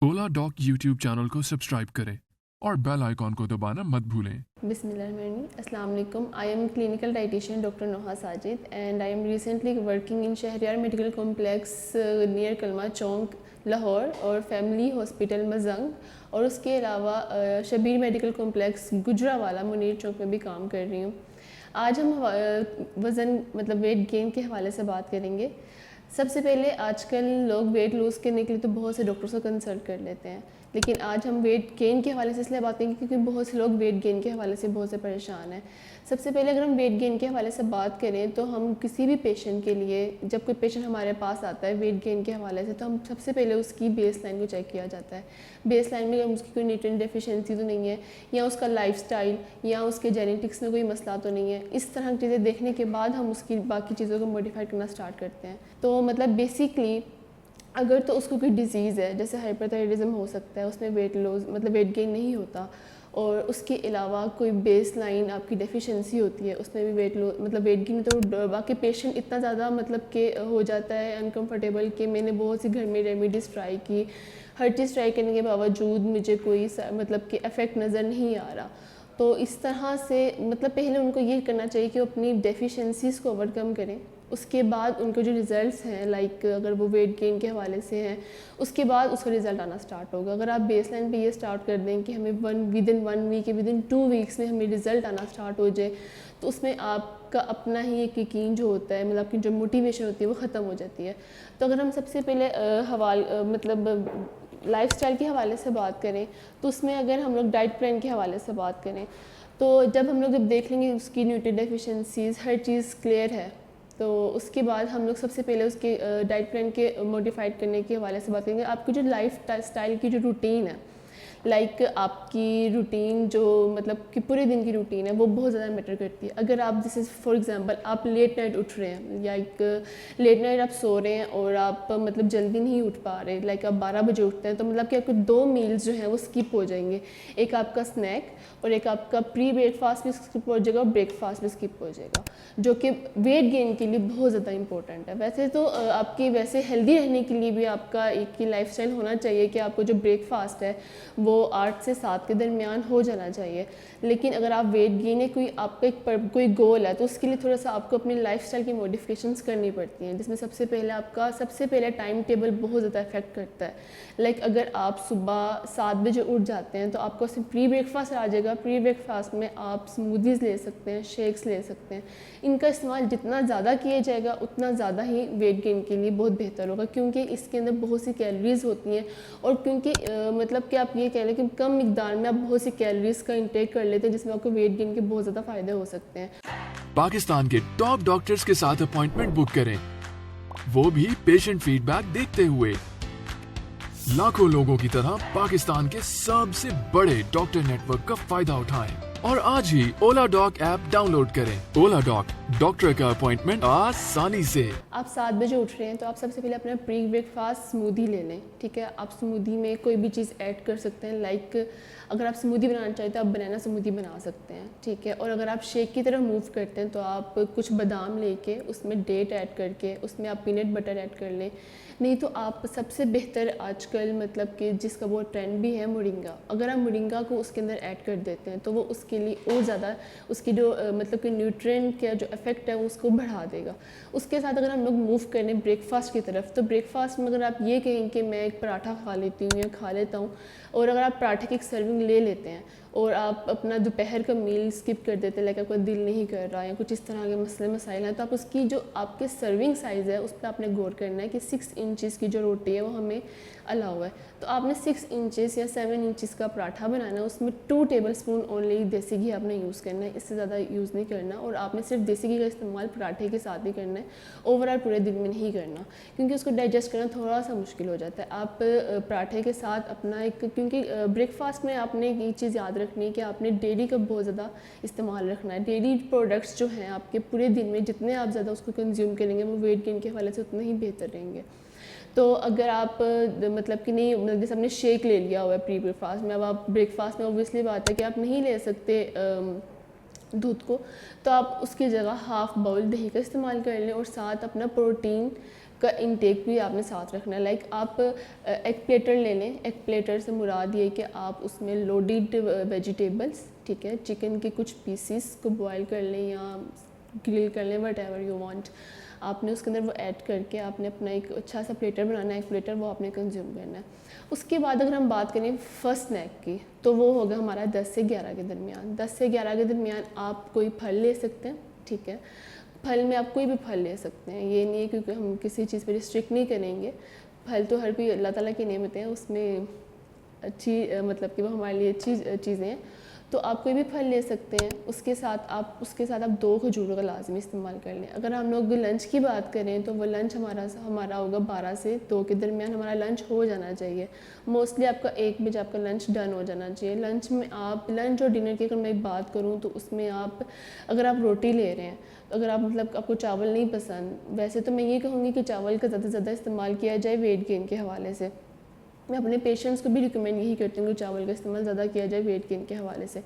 ओला dock YouTube channel को subscribe करें और बेल आइकॉन को दबाना मत भूलें। Bismillahirrahmanirrahim. Assalamu alaikum. I am clinical dietitian Dr. Noha Sajid and I am recently working in Shahriyar Medical Complex near Kalma Chowk, Lahore और family hospital Mazang और उसके अलावा शबीर मेडिकल कॉम्प्लेक्स गुजरावाला मुनीर चौक में भी काम कर रही हूँ। आज हम वज़न मतलब वेट गेन के हवाले से बात करेंगे। सबसे पहले आजकल लोग वेट लूज़ करने के लिए तो बहुत से डॉक्टर्स को कंसल्ट कर लेते हैं, लेकिन आज हम वेट गेन के हवाले से इसलिए बात करेंगे क्योंकि बहुत से लोग वेट गेन के हवाले से बहुत से परेशान हैं। सबसे पहले अगर हम वेट गेन के हवाले से बात करें तो हम किसी भी पेशेंट के लिए, जब कोई पेशेंट हमारे पास आता है वेट गेन के हवाले से, तो हम सबसे पहले उसकी बेस लाइन को चेक किया जाता है। बेस लाइन में उसकी कोई न्यूट्रिएंट डेफिशिएंसी तो नहीं है, या उसका लाइफस्टाइल या उसके जेनेटिक्स में कोई मसला तो नहीं है। इस तरह की चीज़ें देखने के बाद हम उसकी बाकी चीज़ों को मॉडिफाई करना स्टार्ट करते हैं। तो मतलब बेसिकली अगर तो उसको कोई डिज़ीज़ है, जैसे हाइपरथायराइडिज्म हो सकता है, उसमें वेट लॉस मतलब वेट गेन नहीं होता, और उसके अलावा कोई बेस लाइन आपकी डेफिशिएंसी होती है, उसमें भी वेट लॉस मतलब वेट गेन, तो बाकी पेशेंट इतना ज़्यादा मतलब कि हो जाता है अनकंफर्टेबल कि मैंने बहुत सी घर में रेमेडीज़ ट्राई की, हर चीज़ ट्राई करने के बावजूद मुझे कोई मतलब कि इफ़ेक्ट नज़र नहीं आ रहा। तो इस तरह से मतलब पहले उनको ये करना चाहिए कि वो अपनी डेफिशिएंसीज़ को ओवरकम करें। उसके बाद उनको जो रिज़ल्ट्स हैं, लाइक अगर वो वेट गेन के हवाले से हैं, उसके बाद उसका रिज़ल्ट आना स्टार्ट होगा। अगर आप बेस लाइन पर ये स्टार्ट कर दें कि हमें विदिन 1 वीक या विदिन 2 वीक्स में हमें रिज़ल्ट आना स्टार्ट हो जाए, तो उसमें आपका अपना ही एक यकीन जो होता है, मतलब आपकी जो मोटिवेशन होती है वो ख़त्म हो जाती है। तो अगर हम सबसे पहले मतलब लाइफस्टाइल के हवाले से बात करें, तो उसमें अगर हम लोग डाइट प्लान के हवाले से बात करें, तो जब देख लेंगे उसकी न्यूट्रिएंट डेफिशिएंसीज़ हर चीज़ क्लियर है, तो उसके बाद हम लोग सबसे पहले उसके डाइट प्लान के मॉडिफाइड करने के हवाले से बात करेंगे। आपकी जो लाइफ स्टाइल की जो रूटीन है, लाइक आपकी रूटीन जो मतलब कि पूरे दिन की रूटीन है, वो बहुत ज़्यादा मैटर करती है। अगर आप जैसे फॉर एग्जांपल आप लेट नाइट उठ रहे हैं, या एक लेट नाइट आप सो रहे हैं और आप मतलब जल्दी नहीं उठ पा रहे, लाइक आप 12 बजे उठते हैं, तो मतलब कि आपके 2 मील्स जो हैं वो स्किप हो जाएंगे। एक आपका स्नैक और एक आपका प्री ब्रेकफास्ट भी स्किप हो जाएगा और ब्रेकफास्ट भी स्किप हो जाएगा, जो कि वेट गेन के लिए बहुत ज़्यादा इंपॉर्टेंट है। वैसे तो आपकी वैसे हेल्दी रहने के लिए भी आपका एक ही लाइफस्टाइल होना चाहिए कि आपको जो ब्रेकफास्ट है वो 8 से 7 के दरमियान हो जाना चाहिए। लेकिन अगर आप वेट गेन है, कोई आपका कोई गोल है, तो उसके लिए थोड़ा सा आपको अपनी लाइफस्टाइल की मॉडिफिकेशंस करनी पड़ती हैं, जिसमें सबसे पहले टाइम टेबल बहुत ज़्यादा इफेक्ट करता है। लाइक अगर आप सुबह 7 बजे उठ जाते हैं, तो आपको उसमें प्री ब्रेकफास्ट आ जाएगा। प्री ब्रेकफास्ट में आप स्मूदीज़ ले सकते हैं, शेक्स ले सकते हैं। इनका इस्तेमाल जितना ज़्यादा किया जाएगा उतना ज़्यादा ही वेट गेन के लिए बहुत बेहतर होगा, क्योंकि इसके अंदर बहुत सी कैलोरीज़ होती हैं, और क्योंकि मतलब कि आप ये कह लें कि कम मिकदार में आप बहुत सी कैलोरीज़ का इंटेक कर लेते हैं, जिसमें आपको वेट गेन के बहुत ज़्यादा फ़ायदे हो सकते हैं। पाकिस्तान के टॉप डॉक्टर्स के साथ अपॉइंटमेंट बुक करें, वो भी पेशेंट फीडबैक देखते हुए। लाखों लोगों की तरह पाकिस्तान के सबसे बड़े डॉक्टर नेटवर्क का फायदा उठाएं और आज ही ओला डॉक ऐप डाउनलोड करें। ओला डॉक, डॉक्टर का अपॉइंटमेंट आसानी से। आप 7 बजे उठ रहे हैं, तो आप सबसे पहले अपना प्री ब्रेकफास्ट स्मूदी ले लें, ठीक है। आप स्मूदी में कोई भी चीज़ ऐड कर सकते हैं, लाइक अगर आप स्मूदी बनाना चाहते हैं तो आप बनाना स्मूदी बना सकते हैं, ठीक है। और अगर आप शेक की तरफ मूव करते हैं, तो आप कुछ बादाम लेके उसमें डेट ऐड करके उसमें आप पीनट बटर ऐड कर लें। नहीं तो आप सबसे बेहतर आजकल मतलब कि जिसका वो ट्रेंड भी है, मोरिंगा, अगर आप मोरिंगा को उसके अंदर ऐड कर देते हैं, तो वो उसके लिए और ज़्यादा उसकी जो मतलब कि न्यूट्रिएंट का जो इफेक्ट है वो उसको बढ़ा देगा। उसके साथ अगर हम लोग मूव करें ब्रेकफास्ट की तरफ, तो ब्रेकफास्ट में अगर आप ये कहें कि मैं एक पराठा खा लेती हूँ या खा लेता हूँ, और अगर आप पराठे की एक सर्विंग ले लेते हैं और आप अपना दोपहर का मील स्किप कर देते हैं, लाइक आपका दिल नहीं कर रहा या कुछ इस तरह के मसले मसाइल हैं, तो आप उसकी जो आपके सर्विंग साइज़ है उस पर आपने गौर करना है कि 6 इंचज़ की जो रोटी है वो हमें अलाउ है। तो आपने 6 इंचज़ या 7 इंचज़ का पराठा बनाना है, उसमें 2 टेबलस्पून ओनली देसी घी आपने यूज़ करना है, इससे ज़्यादा यूज़ नहीं करना। और आपने सिर्फ देसी घी का इस्तेमाल पराठे के साथ ही करना है, ओवरऑल पूरे दिन में नहीं करना, क्योंकि उसको डाइजेस्ट करना थोड़ा सा मुश्किल हो जाता है। आप पराठे के साथ अपना एक, क्योंकि ब्रेकफास्ट में आपने एक चीज़ याद रखनी है कि आपने डेयरी का बहुत ज़्यादा इस्तेमाल रखना है। डेयरी प्रोडक्ट्स जो हैं आपके पूरे दिन में जितने आप ज़्यादा उसको कंज्यूम करेंगे, वो वेट गेन के हवाले से उतने ही बेहतर रहेंगे। तो अगर आप मतलब कि नहीं, जैसे आपने शेक ले लिया हुआ है प्री ब्रेकफास्ट में, अब आप ब्रेकफास्ट में ऑब्वियसली बात है कि आप नहीं ले सकते दूध को, तो आप उसकी जगह हाफ़ बाउल दही का इस्तेमाल कर लें और साथ अपना प्रोटीन का इंटेक भी आपने साथ रखना है। लाइक आप एग प्लेटर ले लें। एग प्लेटर से मुराद ये कि आप उसमें लोडेड वेजिटेबल्स, ठीक है, चिकन के कुछ पीसीस को बॉयल कर लें या ग्रिल कर लें, वट एवर यू वांट। आपने उसके अंदर वो ऐड करके आपने अपना एक अच्छा सा प्लेटर बनाना है, एक प्लेटर वो आपने कंज्यूम करना है। उसके बाद अगर हम बात करें फर्स्ट स्नैक की, तो वो होगा हमारा 10 से 11 के दरमियान। 10 से 11 के दरमियान आप कोई फल ले सकते हैं, ठीक है। फल में आप कोई भी फल ले सकते हैं, ये नहीं है क्योंकि हम किसी चीज़ पर रिस्ट्रिक्ट नहीं करेंगे। फल तो हर कोई अल्लाह ताला की नेमतें हैं, उसमें अच्छी मतलब कि वो हमारे लिए अच्छी चीज़ें हैं, तो आप कोई भी फल ले सकते हैं। उसके साथ आप 2 खजूरों का लाजमी इस्तेमाल कर लें। अगर हम लोग लंच की बात करें तो वो लंच हमारा होगा 12 से 2 के दरमियान हमारा लंच हो जाना चाहिए। मोस्टली आपका 1 बजे आपका लंच डन हो जाना चाहिए। लंच में आप लंच और डिनर की अगर मैं बात करूँ तो उसमें अगर आप रोटी ले रहे हैं, अगर आप मतलब आपको चावल नहीं पसंद, वैसे तो मैं ये कहूँगी कि चावल का ज़्यादा से ज़्यादा इस्तेमाल किया जाए वेट गेन के हवाले से। मैं अपने पेशेंट्स को भी रिकमेंड यही करती हूँ कि चावल का इस्तेमाल ज़्यादा किया जाए वेट गेन के हवाले से।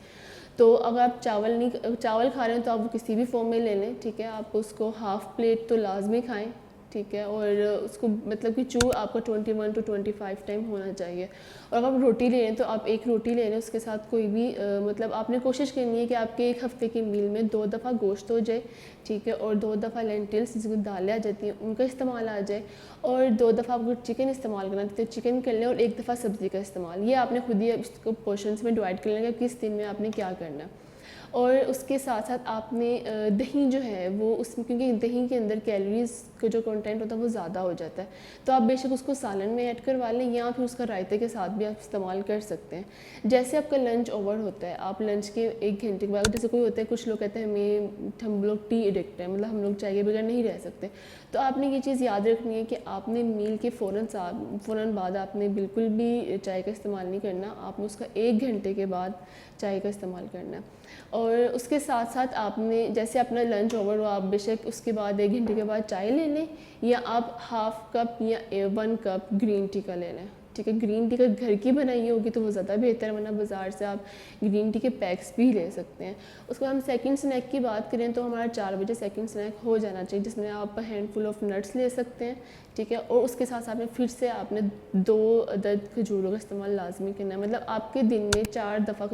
तो अगर आप चावल खा रहे हैं तो आप वो किसी भी फॉर्म में ले लें, ठीक है। आप उसको हाफ़ प्लेट तो लाजमी खाएं, ठीक है। और उसको मतलब कि चू आपका 21 to 25 टाइम होना चाहिए। और अगर आप रोटी ले रहे हैं तो आप 1 रोटी ले लें, उसके साथ कोई भी मतलब आपने कोशिश करनी है कि आपके 1 हफ़्ते की मील में 2 दफ़ा गोश्त हो जाए, ठीक है। और 2 दफ़ा लेंटिल्स जिसको दालें आ जाती हैं उनका इस्तेमाल आ जाए। और 2 दफ़ा आपको चिकन इस्तेमाल करना तो चिकन कर लें, और 1 दफ़ा सब्ज़ी का इस्तेमाल। ये आपने खुद ही इसको पोर्शंस में डिवाइड कर लेंगे किस दिन में आपने क्या करना है। और उसके साथ साथ आपने दही जो है वो उसमें, क्योंकि दही के अंदर कैलोरीज़ का जो कंटेंट होता है वो ज़्यादा हो जाता है, तो आप बेशक उसको सालन में ऐड करवा लें या फिर उसका रायते के साथ भी आप इस्तेमाल कर सकते हैं। जैसे आपका लंच ओवर होता है, आप लंच के 1 घंटे के बाद, जैसे कोई होता है कुछ लोग कहते हैं हम लोग टी एडिक्ट है, मतलब हम लोग चाय के बगैर नहीं रह सकते, तो आपने ये चीज़ याद रखनी है कि आपने मील के फ़ौरन बाद आपने बिल्कुल भी चाय का इस्तेमाल नहीं करना। आपने उसका 1 घंटे के बाद चाय का इस्तेमाल करना है। और उसके साथ साथ आपने जैसे अपना लंच ओवर हो, आप बेशक उसके बाद 1 घंटे के बाद चाय ले लें, या आप हाफ़ कप या 1 कप ग्रीन टी का ले लें, ठीक है। ग्रीन टी का घर की बनाई होगी तो वो ज़्यादा बेहतर है, वरना बाज़ार से आप ग्रीन टी के पैक्स भी ले सकते हैं। उसके बाद हम सेकंड स्नैक की बात करें तो हमारा 4 बजे सेकंड स्नैक हो जाना चाहिए, जिसमें आप हैंडफुल ऑफ नट्स ले सकते हैं, ठीक है। और उसके साथ साथ में फिर से आपने 2 अदद खजूरों का इस्तेमाल लाजमी करना है, मतलब आपके दिन में 4 दफ़ा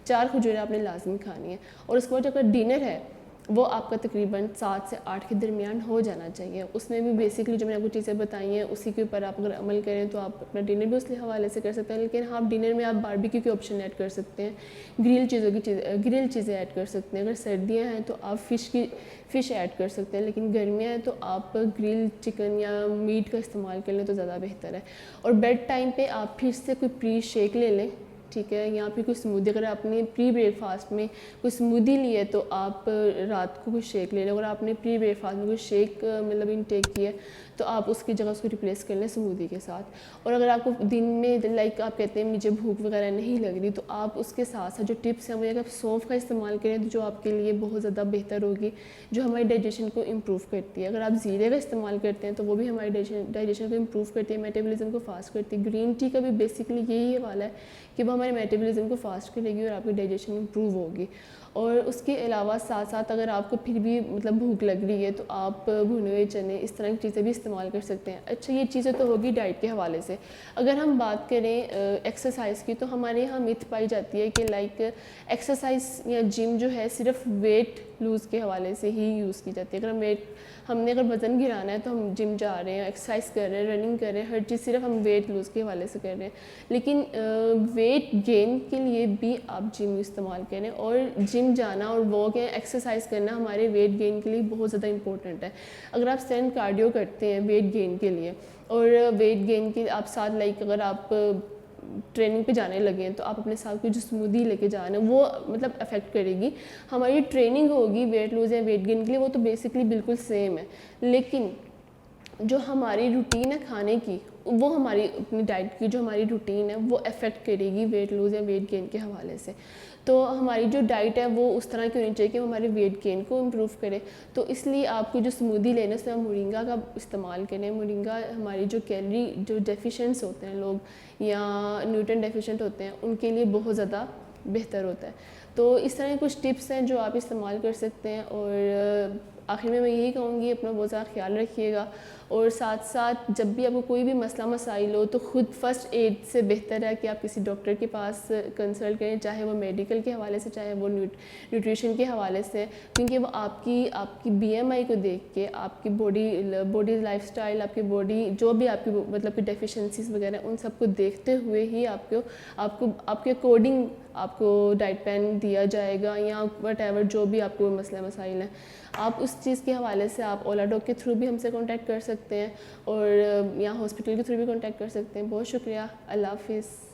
चार खजूरें आपने लाजमी खानी है। और उसके बाद अगर डिनर है वो आपका तकरीबन 7 से 8 के दरमियान हो जाना चाहिए। उसमें भी बेसिकली जो मैंने आपको चीज़ें बताई हैं उसी के ऊपर आप अगर अमल करें तो आप अपना डिनर भी उस हवाले से कर सकते हैं। लेकिन हाँ, डिनर में आप बारबेक्यू के ऑप्शन ऐड कर सकते हैं, ग्रिल चीज़ें ऐड कर सकते हैं। अगर सर्दियाँ हैं तो आप फ़िश ऐड कर सकते हैं, लेकिन गर्मियाँ हैं तो आप ग्रिल चिकन या मीट का इस्तेमाल कर लें तो ज़्यादा बेहतर है। और बेड टाइम पर आप फिर से कोई प्री शेक ले लें, ठीक है, या फिर कोई स्मूदी। अगर आपने प्री ब्रेकफास्ट में कोई स्मूदी ली है तो आप रात को कोई शेक ले लें। अगर आपने प्री ब्रेकफास्ट में कोई शेक मतलब इनटेक किया है तो आप उसकी जगह उसको रिप्लेस कर लें स्मूदी के साथ। और अगर आपको दिन में लाइक आप कहते हैं मुझे भूख वगैरह नहीं लग रही, तो आप उसके साथ साथ जो टिप्स हैं वो अगर सौंफ का इस्तेमाल करें तो जो आपके लिए बहुत ज़्यादा बेहतर होगी, जो हमारी डाइजेशन को इम्प्रूव करती है। अगर आप ज़ीरे का इस्तेमाल करते हैं तो वो भी हमारी डाइजेशन को इम्प्रूव करती है, मेटाबॉलिज्म को फास्ट करती है। ग्रीन टी का भी बेसिकली यही हवाला है कि वो हमारे मेटाबॉलिज्म को फास्ट करेगी और आपकी डाइजेशन इम्प्रूव होगी। और उसके अलावा साथ साथ अगर आपको फिर भी मतलब भूख लग रही है तो आप भुने हुए चने, इस तरह की चीज़ें भी इस्तेमाल कर सकते हैं। अच्छा, ये चीज़ें तो होगी डाइट के हवाले से। अगर हम बात करें एक्सरसाइज की, तो हमारे यहाँ मिथ पाई जाती है कि लाइक एक्सरसाइज या जिम जो है सिर्फ वेट लूज़ के हवाले से ही यूज़ की जाती है। अगर हमने अगर वज़न गिराना है तो हम जिम जा रहे हैं, एक्सरसाइज कर रहे हैं, रनिंग कर रहे हैं, हर चीज़ सिर्फ हम वेट लूज़ के हवाले से कर रहे हैं। लेकिन वेट गेन के लिए भी आप जिम इस्तेमाल करें, और जिम जाना और वॉक या एक्सरसाइज करना हमारे वेट गेन के लिए बहुत ज़्यादा इंपॉर्टेंट है। अगर आप स्ट्रेंथ कार्डियो करते हैं वेट गेन के लिए, और वेट गेन के आप साथ लाइक अगर आप ट्रेनिंग पे जाने लगे हैं तो आप अपने साथ कोई जो स्मूदी लेके जा रहे हैं वो मतलब अफेक्ट करेगी। हमारी ट्रेनिंग होगी वेट लूज़ या वेट गेन के लिए, वो तो बेसिकली बिल्कुल सेम है, लेकिन जो हमारी रूटीन है खाने की, वो हमारी अपनी डाइट की जो हमारी रूटीन है वो अफेक्ट करेगी वेट लूज़ या वेट गेन के हवाले से। तो हमारी जो डाइट है वो उस तरह की होनी चाहिए कि हमारे वेट गेन को इम्प्रूव करे। तो इसलिए आपको जो स्मूदी लेने से हम मोरिंगा का इस्तेमाल करें। मोरिंगा हमारी जो कैलोरी जो डेफिशिएंट्स होते हैं लोग या न्यूट्रिएंट डेफिशिएंट होते हैं उनके लिए बहुत ज़्यादा बेहतर होता है। तो इस तरह के कुछ टिप्स हैं जो आप इस्तेमाल कर सकते हैं। और आखिर में मैं यही कहूँगी, अपना बहुत ज़्यादा ख्याल रखिएगा, और साथ साथ जब भी आपको कोई भी मसला मसाइल हो तो ख़ुद फ़र्स्ट एड से बेहतर है कि आप किसी डॉक्टर के पास कंसल्ट करें, चाहे वो मेडिकल के हवाले से, चाहे वो न्यूट्रिशन के हवाले से, क्योंकि वो आपकी BMI को देख के, आपकी बॉडी लाइफस्टाइल, आपकी बॉडी जो भी आपकी मतलब कि डेफिशिएंसीज वगैरह, उन सबको देखते हुए ही आपके अकॉर्डिंग आपको डाइट प्लान दिया जाएगा, या वट जो भी आपको मसला मसाइल हैं। आप उस चीज़ के हवाले से आप ओला डॉग के थ्रू भी हमसे कांटेक्ट कर सकते हैं, और यहाँ हॉस्पिटल के थ्रू भी कांटेक्ट कर सकते हैं। बहुत शुक्रिया। अल्लाह हाफिज़।